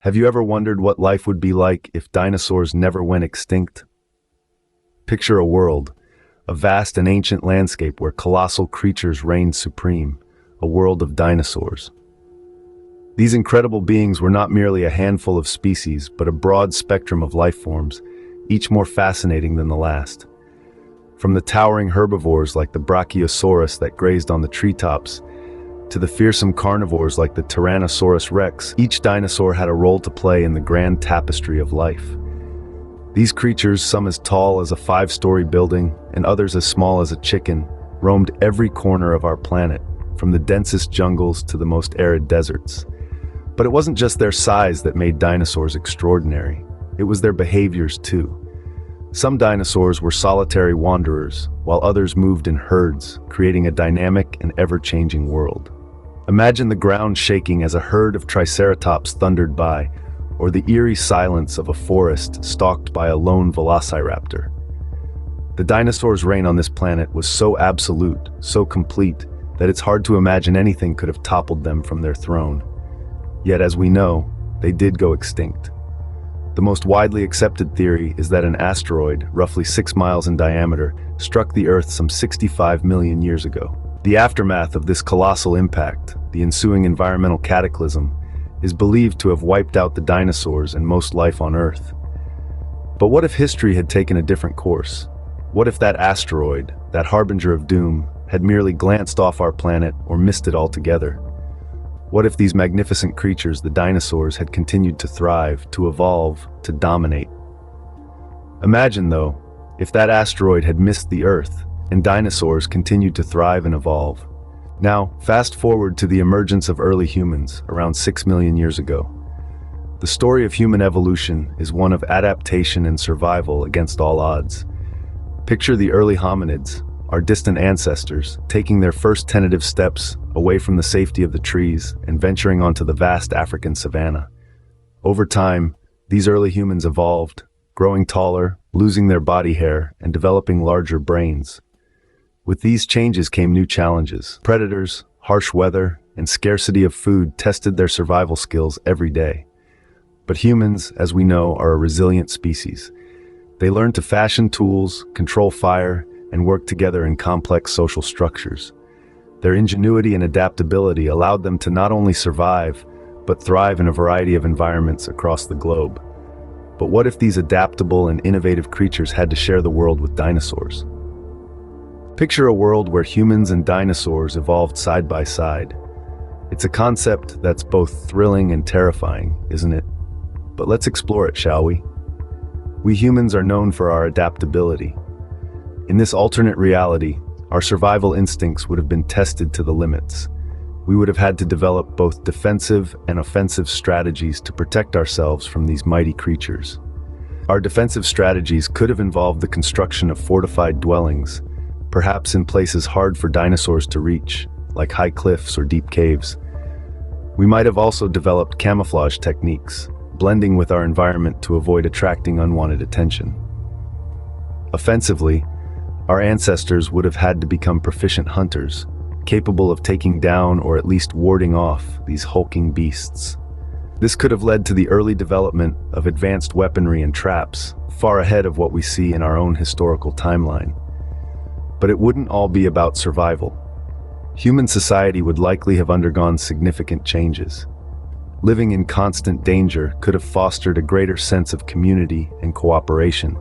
Have you ever wondered what life would be like if dinosaurs never went extinct? Picture a world, a vast and ancient landscape where colossal creatures reigned supreme, a world of dinosaurs. These incredible beings were not merely a handful of species, but a broad spectrum of life forms, each more fascinating than the last. From the towering herbivores like the Brachiosaurus that grazed on the treetops, to the fearsome carnivores like the Tyrannosaurus rex, each dinosaur had a role to play in the grand tapestry of life. These creatures, some as tall as a 5-story building and others as small as a chicken, roamed every corner of our planet, from the densest jungles to the most arid deserts. But it wasn't just their size that made dinosaurs extraordinary. It was their behaviors too. Some dinosaurs were solitary wanderers, while others moved in herds, creating a dynamic and ever-changing world. Imagine the ground shaking as a herd of triceratops thundered by, or the eerie silence of a forest stalked by a lone velociraptor. The dinosaurs' reign on this planet was so absolute, so complete, that it's hard to imagine anything could have toppled them from their throne. Yet, as we know, they did go extinct. The most widely accepted theory is that an asteroid, roughly 6 miles in diameter, struck the Earth some 65 million years ago. The aftermath of this colossal impact, the ensuing environmental cataclysm, is believed to have wiped out the dinosaurs and most life on Earth. But what if history had taken a different course? What if that asteroid, that harbinger of doom, had merely glanced off our planet or missed it altogether? What if these magnificent creatures, the dinosaurs, had continued to thrive, to evolve, to dominate? Imagine, though, if that asteroid had missed the Earth and dinosaurs continued to thrive and evolve. Now, fast forward to the emergence of early humans, around 6 million years ago. The story of human evolution is one of adaptation and survival against all odds. Picture the early hominids, our distant ancestors, taking their first tentative steps away from the safety of the trees and venturing onto the vast African savanna. Over time, these early humans evolved, growing taller, losing their body hair, and developing larger brains. With these changes came new challenges. Predators, harsh weather, and scarcity of food tested their survival skills every day. But humans, as we know, are a resilient species. They learned to fashion tools, control fire, and work together in complex social structures. Their ingenuity and adaptability allowed them to not only survive, but thrive in a variety of environments across the globe. But what if these adaptable and innovative creatures had to share the world with dinosaurs? Picture a world where humans and dinosaurs evolved side by side. It's a concept that's both thrilling and terrifying, isn't it? But let's explore it, shall we? We humans are known for our adaptability. In this alternate reality, our survival instincts would have been tested to the limits. We would have had to develop both defensive and offensive strategies to protect ourselves from these mighty creatures. Our defensive strategies could have involved the construction of fortified dwellings, perhaps in places hard for dinosaurs to reach, like high cliffs or deep caves. We might have also developed camouflage techniques, blending with our environment to avoid attracting unwanted attention. Offensively, our ancestors would have had to become proficient hunters, capable of taking down or at least warding off these hulking beasts. This could have led to the early development of advanced weaponry and traps, far ahead of what we see in our own historical timeline. But it wouldn't all be about survival. Human society would likely have undergone significant changes. Living in constant danger could have fostered a greater sense of community and cooperation.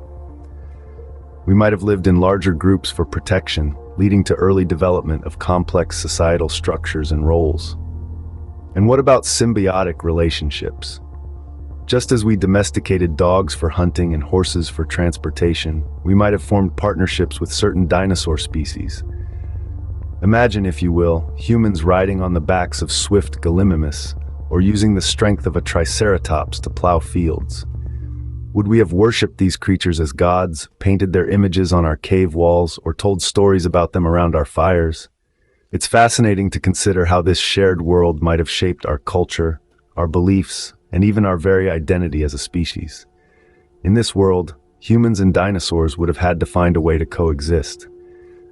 We might have lived in larger groups for protection, leading to early development of complex societal structures and roles. And what about symbiotic relationships? Just as we domesticated dogs for hunting and horses for transportation, we might have formed partnerships with certain dinosaur species. Imagine, if you will, humans riding on the backs of swift gallimimus, or using the strength of a triceratops to plow fields. Would we have worshipped these creatures as gods, painted their images on our cave walls, or told stories about them around our fires? It's fascinating to consider how this shared world might have shaped our culture, our beliefs, and even our very identity as a species. In this world, humans and dinosaurs would have had to find a way to coexist.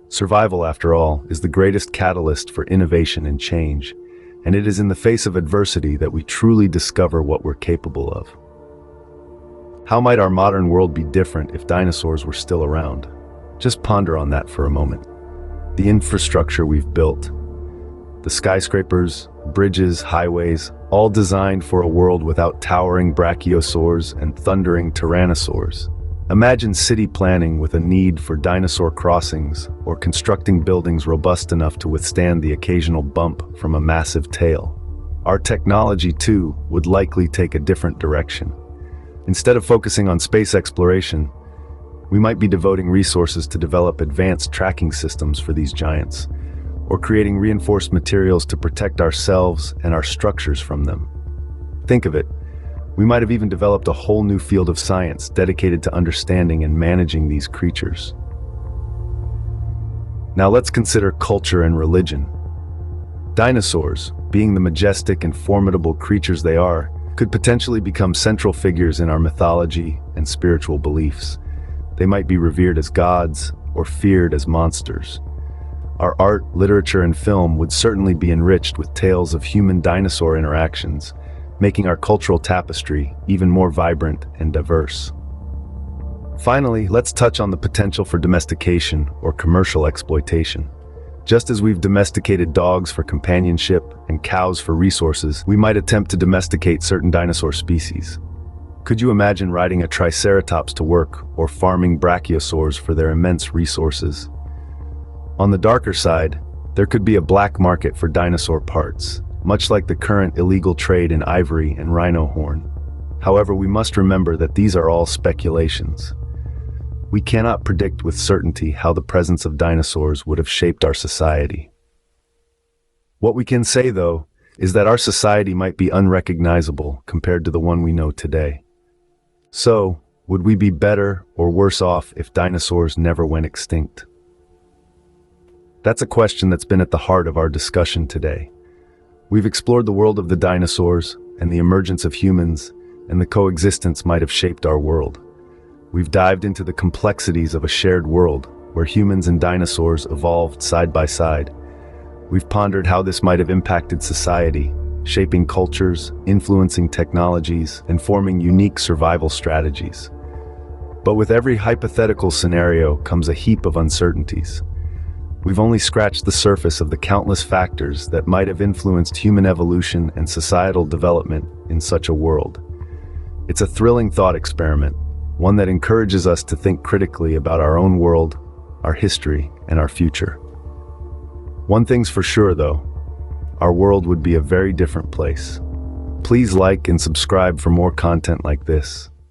Survival, after all, is the greatest catalyst for innovation and change, and it is in the face of adversity that we truly discover what we're capable of. How might our modern world be different if dinosaurs were still around? Just ponder on that for a moment. The infrastructure we've built, the skyscrapers, bridges, highways, all designed for a world without towering brachiosaurs and thundering tyrannosaurs. Imagine city planning with a need for dinosaur crossings or constructing buildings robust enough to withstand the occasional bump from a massive tail. Our technology, too, would likely take a different direction. Instead of focusing on space exploration, we might be devoting resources to develop advanced tracking systems for these giants, or creating reinforced materials to protect ourselves and our structures from them. Think of it, we might have even developed a whole new field of science dedicated to understanding and managing these creatures. Now let's consider culture and religion. Dinosaurs, being the majestic and formidable creatures they are, could potentially become central figures in our mythology and spiritual beliefs. They might be revered as gods or feared as monsters. Our art, literature, and film would certainly be enriched with tales of human-dinosaur interactions, making our cultural tapestry even more vibrant and diverse. Finally, let's touch on the potential for domestication or commercial exploitation. Just as we've domesticated dogs for companionship and cows for resources, we might attempt to domesticate certain dinosaur species. Could you imagine riding a triceratops to work or farming brachiosaurs for their immense resources? On the darker side, there could be a black market for dinosaur parts, much like the current illegal trade in ivory and rhino horn. However, we must remember that these are all speculations. We cannot predict with certainty how the presence of dinosaurs would have shaped our society. What we can say, though, is that our society might be unrecognizable compared to the one we know today. So, would we be better or worse off if dinosaurs never went extinct? That's a question that's been at the heart of our discussion today. We've explored the world of the dinosaurs and the emergence of humans, and the coexistence might have shaped our world. We've dived into the complexities of a shared world where humans and dinosaurs evolved side by side. We've pondered how this might have impacted society, shaping cultures, influencing technologies, and forming unique survival strategies. But with every hypothetical scenario comes a heap of uncertainties. We've only scratched the surface of the countless factors that might have influenced human evolution and societal development in such a world. It's a thrilling thought experiment, one that encourages us to think critically about our own world, our history, and our future. One thing's for sure, though, our world would be a very different place. Please like and subscribe for more content like this.